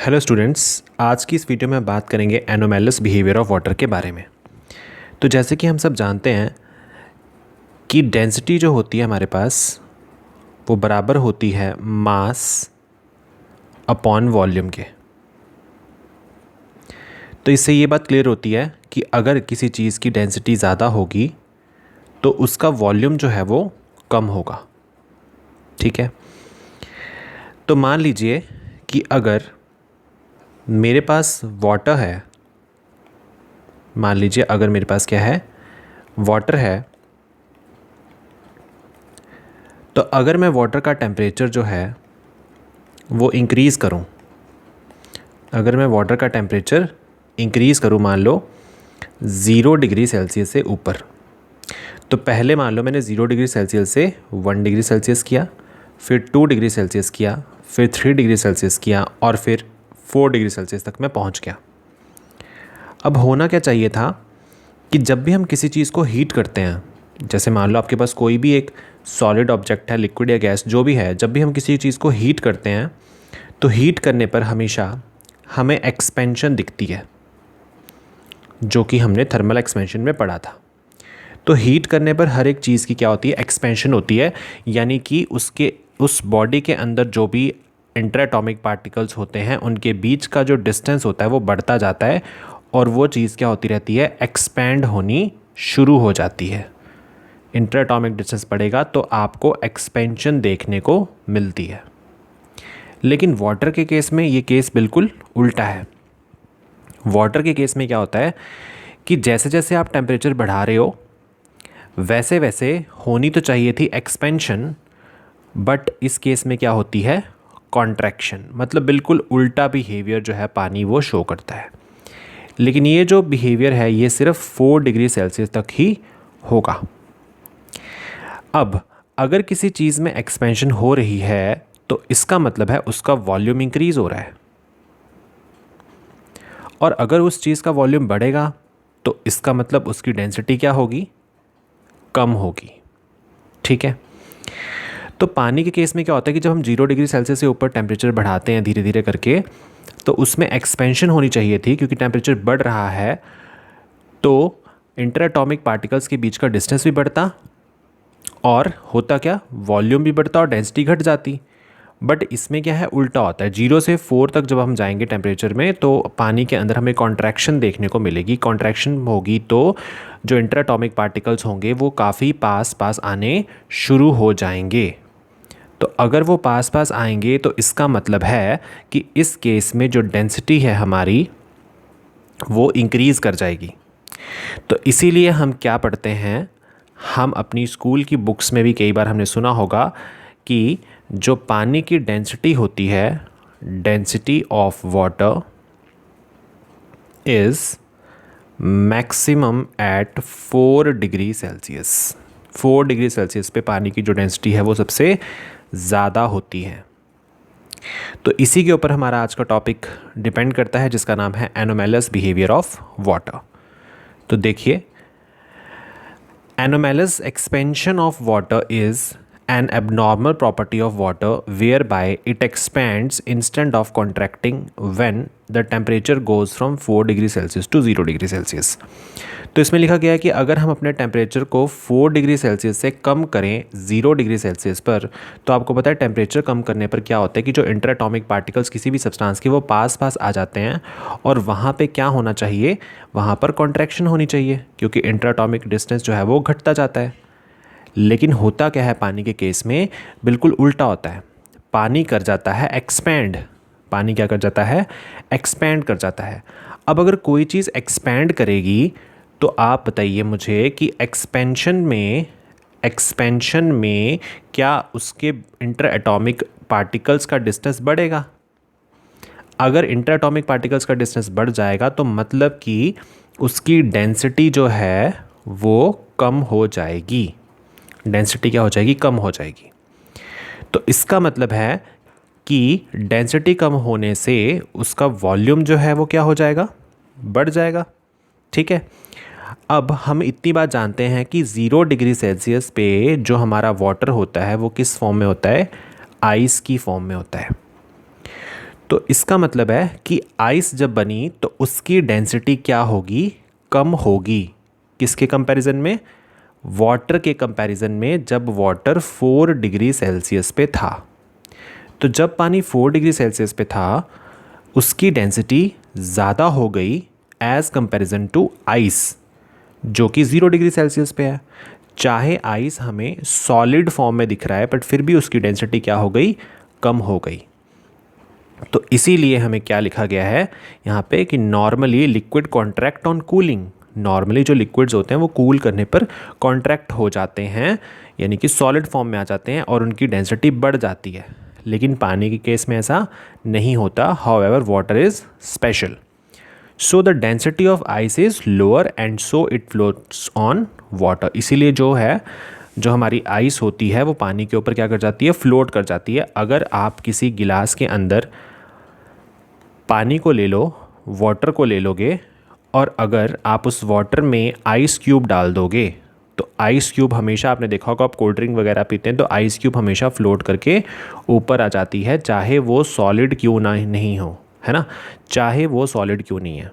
Hello students, आज की इस वीडियो में बात करेंगे एनोमेलस बिहेवियर ऑफ वाटर के बारे में। तो जैसे कि हम सब जानते हैं कि डेंसिटी जो होती है हमारे पास वो बराबर होती है मास अपॉन वॉल्यूम के। तो इससे ये बात क्लियर होती है कि अगर किसी चीज़ की डेंसिटी ज़्यादा होगी तो उसका वॉल्यूम जो है वो कम होगा। ठीक है, तो मान लीजिए कि अगर मेरे पास वाटर है, मान लीजिए अगर मेरे पास क्या है, वाटर है, तो अगर मैं वाटर का टेम्परेचर जो है वो इंक्रीज़ करूं, अगर मैं वाटर का टेम्परेचर इंक्रीज़ करूं मान लो 0 डिग्री सेल्सियस से ऊपर, तो पहले मान लो मैंने 0 डिग्री सेल्सियस से 1 डिग्री सेल्सियस किया, फिर 2 डिग्री सेल्सियस किया, फिर 3 डिग्री सेल्सियस किया और फिर 4 डिग्री सेल्सियस तक मैं पहुंच गया। अब होना क्या चाहिए था कि जब भी हम किसी चीज़ को हीट करते हैं, जैसे मान लो आपके पास कोई भी एक सॉलिड ऑब्जेक्ट है, लिक्विड या गैस जो भी है, जब भी हम किसी चीज़ को हीट करते हैं तो हीट करने पर हमेशा हमें एक्सपेंशन दिखती है, जो कि हमने थर्मल एक्सपेंशन में पढ़ा था। तो हीट करने पर हर एक चीज़ की क्या होती है, एक्सपेंशन होती है, यानी कि उसके उस बॉडी के अंदर जो भी इंटर एटॉमिक पार्टिकल्स होते हैं उनके बीच का जो डिस्टेंस होता है वो बढ़ता जाता है और वो चीज़ क्या होती रहती है, एक्सपैंड होनी शुरू हो जाती है। इंटर एटॉमिक डिस्टेंस बढ़ेगा तो आपको एक्सपेंशन देखने को मिलती है। लेकिन वाटर के केस में ये केस बिल्कुल उल्टा है। वाटर के केस में क्या होता है कि जैसे जैसे आप टेम्परेचर बढ़ा रहे हो वैसे वैसे होनी तो चाहिए थी एक्सपेंशन, बट इस केस में क्या होती है, कॉन्ट्रैक्शन। मतलब बिल्कुल उल्टा बिहेवियर जो है पानी वो शो करता है। लेकिन ये जो बिहेवियर है ये सिर्फ 4 डिग्री सेल्सियस तक ही होगा। अब अगर किसी चीज़ में एक्सपेंशन हो रही है तो इसका मतलब है उसका वॉल्यूम इंक्रीज हो रहा है, और अगर उस चीज़ का वॉल्यूम बढ़ेगा तो इसका मतलब उसकी डेंसिटी क्या होगी, कम होगी। ठीक है, तो पानी के केस में क्या होता है कि जब हम 0 डिग्री सेल्सियस से ऊपर टेम्परेचर बढ़ाते हैं धीरे धीरे करके, तो उसमें एक्सपेंशन होनी चाहिए थी, क्योंकि टेम्परेचर बढ़ रहा है तो इंटर एटॉमिक पार्टिकल्स के बीच का डिस्टेंस भी बढ़ता और होता क्या, वॉल्यूम भी बढ़ता और डेंसिटी घट जाती। बट इसमें क्या है, उल्टा होता है। 0 से 4 तक जब हम जाएंगे टेम्परेचर में तो पानी के अंदर हमें कॉन्ट्रैक्शन देखने को मिलेगी। कॉन्ट्रैक्शन होगी तो जो इंटर एटॉमिक पार्टिकल्स होंगे वो काफ़ी पास पास आने शुरू हो जाएंगे। तो अगर वो पास पास आएंगे तो इसका मतलब है कि इस केस में जो डेंसिटी है हमारी वो इंक्रीज़ कर जाएगी। तो इसीलिए हम क्या पढ़ते हैं, हम अपनी स्कूल की बुक्स में भी कई बार हमने सुना होगा कि जो पानी की डेंसिटी होती है, density of water is maximum at 4 degree Celsius. 4 degree Celsius पे पानी की जो डेंसिटी है वो सबसे ज़्यादा होती है। तो इसी के ऊपर हमारा आज का टॉपिक डिपेंड करता है, जिसका नाम है एनोमेलस बिहेवियर ऑफ वाटर। तो देखिए, anomalous expansion of water is an abnormal property of water whereby it expands instead of contracting when the temperature goes from 4 degree Celsius to 0 degree Celsius. तो इसमें लिखा गया है कि अगर हम अपने टेम्परेचर को 4 डिग्री सेल्सियस से कम करें 0 डिग्री सेल्सियस पर, तो आपको पता है टेम्परेचर कम करने पर क्या होता है कि जो इंटर एटॉमिक पार्टिकल्स किसी भी सब्सटेंस के वो पास पास आ जाते हैं और वहाँ पे क्या होना चाहिए, वहाँ पर कॉन्ट्रैक्शन होनी चाहिए, क्योंकि इंटर एटॉमिक डिस्टेंस जो है वो घटता जाता है। लेकिन होता क्या है, पानी के केस में बिल्कुल उल्टा होता है। पानी कर जाता है एक्सपैंड। पानी क्या कर जाता है, एक्सपैंड कर जाता है। अब अगर कोई चीज़ एक्सपैंड करेगी तो आप बताइए मुझे कि एक्सपेंशन में क्या उसके इंटर एटॉमिक पार्टिकल्स का डिस्टेंस बढ़ेगा? अगर इंटर एटॉमिक पार्टिकल्स का डिस्टेंस बढ़ जाएगा तो मतलब कि उसकी डेंसिटी जो है वो कम हो जाएगी। डेंसिटी क्या हो जाएगी, कम हो जाएगी। तो इसका मतलब है कि डेंसिटी कम होने से उसका वॉल्यूम जो है वो क्या हो जाएगा, बढ़ जाएगा। ठीक है, अब हम इतनी बात जानते हैं कि 0 डिग्री सेल्सियस पे जो हमारा वाटर होता है वो किस फॉर्म में होता है, आइस की फॉर्म में होता है। तो इसका मतलब है कि आइस जब बनी तो उसकी डेंसिटी क्या होगी, कम होगी। किसके कंपैरिजन में, वाटर के कंपैरिजन में, जब वाटर 4 डिग्री सेल्सियस पे था। तो जब पानी 4 डिग्री सेल्सियस पे था उसकी डेंसिटी ज़्यादा हो गई एज़ कंपैरिजन टू आइस जो कि 0 डिग्री सेल्सियस पे है। चाहे आइस हमें सॉलिड फॉर्म में दिख रहा है बट फिर भी उसकी डेंसिटी क्या हो गई, कम हो गई। तो इसीलिए हमें क्या लिखा गया है यहाँ पे कि normally liquid contract on cooling. Normally जो लिक्विड्स होते हैं वो कूल करने पर कॉन्ट्रैक्ट हो जाते हैं, यानी कि सॉलिड फॉर्म में आ जाते हैं और उनकी डेंसिटी बढ़ जाती है। लेकिन पानी के केस में ऐसा नहीं होता। However water is special. So the density of ice is lower and so it floats on water. इसीलिए जो हमारी आइस होती है वो पानी के ऊपर क्या कर जाती है, फ्लोट कर जाती है। अगर आप किसी गिलास के अंदर पानी को ले लो, वाटर को ले लोगे, और अगर आप उस वाटर में आइस क्यूब डाल दोगे तो आइस क्यूब हमेशा, आपने देखा होगा आप कोल्ड ड्रिंक वगैरह पीते हैं तो आइस क्यूब हमेशा फ्लोट करके ऊपर आ जाती है, चाहे वो सॉलिड क्यों ना नहीं हो, है ना, चाहे वो सॉलिड क्यों नहीं है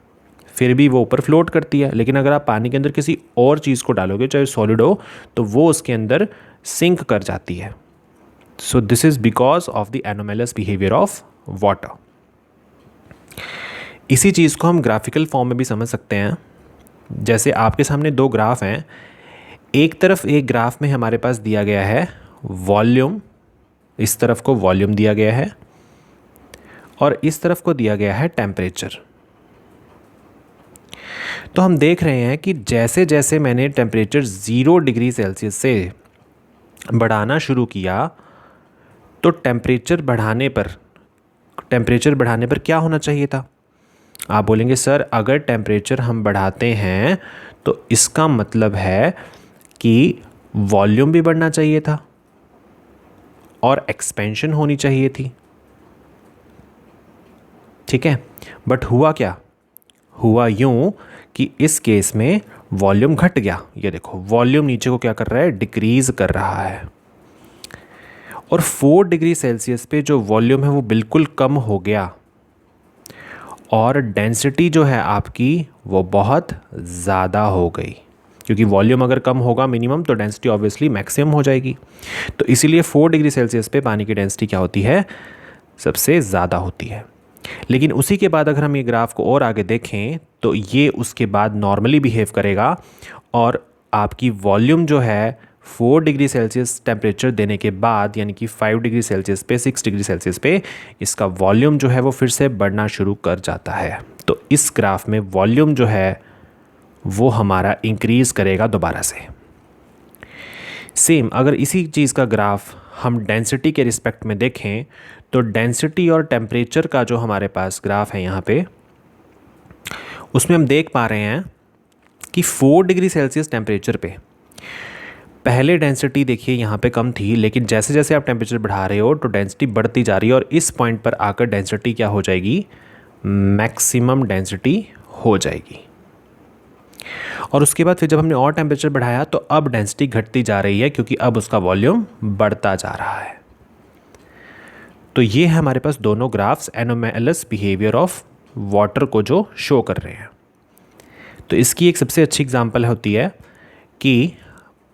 फिर भी वो ऊपर फ्लोट करती है। लेकिन अगर आप पानी के अंदर किसी और चीज़ को डालोगे चाहे सॉलिड हो तो वो उसके अंदर सिंक कर जाती है। सो this is because of the anomalous behaviour of water. इसी चीज़ को हम ग्राफिकल फॉर्म में भी समझ सकते हैं। जैसे आपके सामने दो ग्राफ हैं, एक तरफ एक ग्राफ में हमारे पास दिया गया है वॉल्यूम, इस तरफ को वॉल्यूम दिया गया है और इस तरफ को दिया गया है टेम्परेचर। तो हम देख रहे हैं कि जैसे जैसे मैंने टेम्परेचर 0 डिग्री सेल्सियस से बढ़ाना शुरू किया तो टेम्परेचर बढ़ाने पर क्या होना चाहिए था। आप बोलेंगे सर अगर टेम्परेचर हम बढ़ाते हैं तो इसका मतलब है कि वॉल्यूम भी बढ़ना चाहिए था और एक्सपेंशन होनी चाहिए थी, ठीक है। बट हुआ क्या, हुआ यूं कि इस केस में वॉल्यूम घट गया। ये देखो वॉल्यूम नीचे को क्या कर रहा है, डिक्रीज़ कर रहा है। और 4 डिग्री सेल्सियस पे जो वॉल्यूम है वो बिल्कुल कम हो गया और डेंसिटी जो है आपकी वो बहुत ज़्यादा हो गई, क्योंकि वॉल्यूम अगर कम होगा मिनिमम तो डेंसिटी ऑब्वियसली मैक्सिमम हो जाएगी। तो इसीलिए 4 डिग्री सेल्सियस पे पानी की डेंसिटी क्या होती है, सबसे ज़्यादा होती है। लेकिन उसी के बाद अगर हम ये ग्राफ को और आगे देखें तो ये उसके बाद नॉर्मली बिहेव करेगा और आपकी वॉल्यूम जो है 4 डिग्री सेल्सियस टेम्परेचर देने के बाद, यानी कि 5 डिग्री सेल्सियस पे, 6 डिग्री सेल्सियस पे इसका वॉल्यूम जो है वो फिर से बढ़ना शुरू कर जाता है। तो इस ग्राफ में वॉल्यूम जो है वो हमारा इंक्रीज़ करेगा दोबारा से। सेम अगर इसी चीज़ का ग्राफ हम डेंसिटी के रिस्पेक्ट में देखें तो डेंसिटी और टेम्परेचर का जो हमारे पास ग्राफ है यहाँ पे, उसमें हम देख पा रहे हैं कि 4 डिग्री सेल्सियस टेम्परेचर पे पहले डेंसिटी देखिए यहाँ पे कम थी, लेकिन जैसे जैसे आप टेम्परेचर बढ़ा रहे हो तो डेंसिटी बढ़ती जा रही है और इस पॉइंट पर आकर डेंसिटी क्या हो जाएगी, मैक्सिमम डेंसिटी हो जाएगी। और उसके बाद फिर जब हमने और टेम्परेचर बढ़ाया तो अब डेंसिटी घटती जा रही है क्योंकि अब उसका वॉल्यूम बढ़ता जा रहा है। तो ये है हमारे पास दोनों graphs anomalous behaviour of water को जो शो कर रहे हैं। तो इसकी एक सबसे अच्छी एग्जांपल होती है कि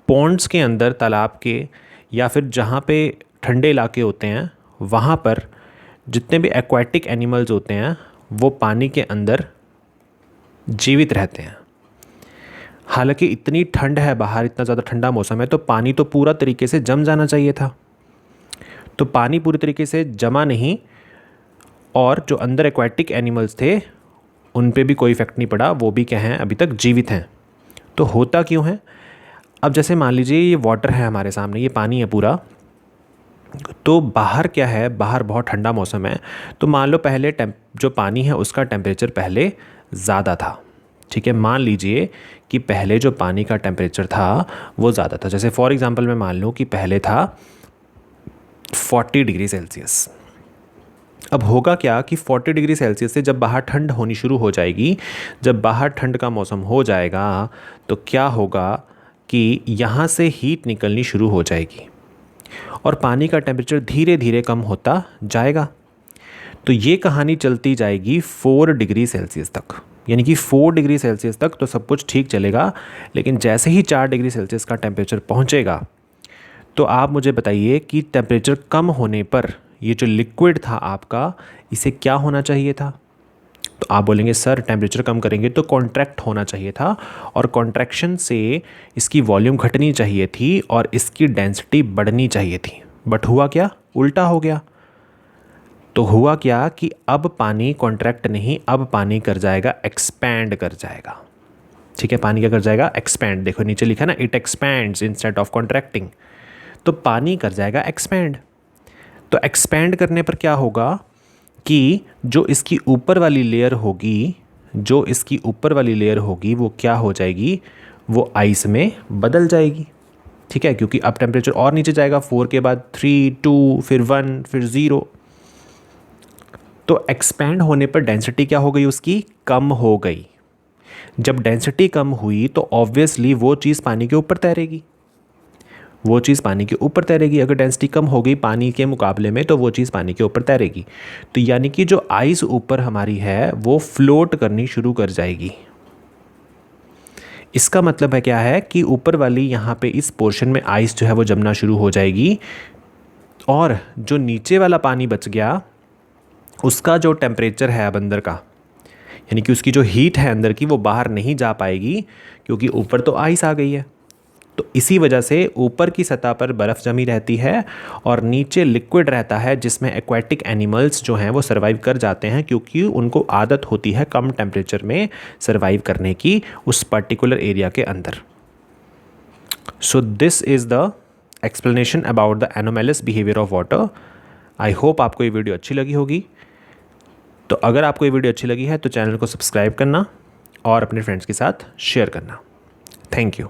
पॉन्ड्स के अंदर, तालाब के या फिर जहाँ पे ठंडे इलाके होते हैं वहाँ पर जितने भी एक्वाटिक एनिमल्स होते हैं वो पानी के अंदर जीवित रहते हैं। हालांकि इतनी ठंड है बाहर, इतना ज़्यादा ठंडा मौसम है तो पानी तो पूरा तरीके से जम जाना चाहिए था, तो पानी पूरी तरीके से जमा नहीं और जो अंदर एक्वाटिक एनिमल्स थे उन पे भी कोई इफेक्ट नहीं पड़ा, वो भी क्या हैं, अभी तक जीवित हैं। तो होता क्यों है, अब जैसे मान लीजिए ये वाटर है हमारे सामने, ये पानी है पूरा, तो बाहर क्या है, बाहर बहुत ठंडा मौसम है, तो मान लो पहले जो पानी है उसका टेम्परेचर पहले ज़्यादा था, ठीक है। मान लीजिए कि पहले जो पानी का टेम्परेचर था वो ज़्यादा था, जैसे फॉर एग्ज़ाम्पल मैं मान लूँ कि पहले था 40 डिग्री सेल्सियस। अब होगा क्या कि 40 डिग्री सेल्सियस से जब बाहर ठंड होनी शुरू हो जाएगी, जब बाहर ठंड का मौसम हो जाएगा तो क्या होगा कि यहाँ से हीट निकलनी शुरू हो जाएगी और पानी का टेम्परेचर धीरे धीरे कम होता जाएगा। तो ये कहानी चलती जाएगी 4 डिग्री सेल्सियस तक, यानी कि 4 डिग्री सेल्सियस तक तो सब कुछ ठीक चलेगा। लेकिन जैसे ही 4 डिग्री सेल्सियस का टेम्परेचर पहुंचेगा तो आप मुझे बताइए कि टेम्परेचर कम होने पर ये जो लिक्विड था आपका, इसे क्या होना चाहिए था? तो आप बोलेंगे सर टेम्परेचर कम करेंगे तो कॉन्ट्रैक्ट होना चाहिए था, और कॉन्ट्रैक्शन से इसकी वॉल्यूम घटनी चाहिए थी और इसकी डेंसिटी बढ़नी चाहिए थी। बट हुआ क्या? उल्टा हो गया। तो हुआ क्या कि अब पानी कॉन्ट्रैक्ट नहीं, अब पानी कर जाएगा एक्सपैंड कर जाएगा। ठीक है, पानी क्या कर जाएगा? एक्सपैंड। देखो नीचे लिखा ना, it expands instead of contracting. तो पानी कर जाएगा एक्सपैंड। तो एक्सपैंड करने पर क्या होगा कि जो इसकी ऊपर वाली लेयर होगी, वो क्या हो जाएगी? वो आइस में बदल जाएगी। ठीक है, क्योंकि अब टेम्परेचर और नीचे जाएगा, 4 के बाद 3, 2, फिर 1, फिर 0। तो एक्सपैंड होने पर डेंसिटी क्या हो गई? उसकी कम हो गई। जब डेंसिटी कम हुई तो ऑब्वियसली वो चीज़ पानी के ऊपर तैरेगी। अगर डेंसिटी कम हो गई पानी के मुकाबले में तो वो चीज़ पानी के ऊपर तैरेगी। तो यानी कि जो आइस ऊपर हमारी है वो फ्लोट करनी शुरू कर जाएगी। इसका मतलब है क्या है कि ऊपर वाली यहाँ पे इस पोर्शन में आइस जो है वो जमना शुरू हो जाएगी, और जो नीचे वाला पानी बच गया उसका जो टेम्परेचर है अब अंदर का, यानी कि उसकी जो हीट है अंदर की, वो बाहर नहीं जा पाएगी क्योंकि ऊपर तो आइस आ गई है। तो इसी वजह से ऊपर की सतह पर बर्फ़ जमी रहती है और नीचे लिक्विड रहता है, जिसमें एक्वाटिक एनिमल्स जो हैं वो सर्वाइव कर जाते हैं, क्योंकि उनको आदत होती है कम टेम्परेचर में सर्वाइव करने की उस पर्टिकुलर एरिया के अंदर। So this is the explanation about the anomalous behaviour of water. I hope आपको ये वीडियो अच्छी लगी होगी। तो अगर आपको ये वीडियो अच्छी लगी है तो चैनल को सब्सक्राइब करना और अपने फ्रेंड्स के साथ शेयर करना। Thank you.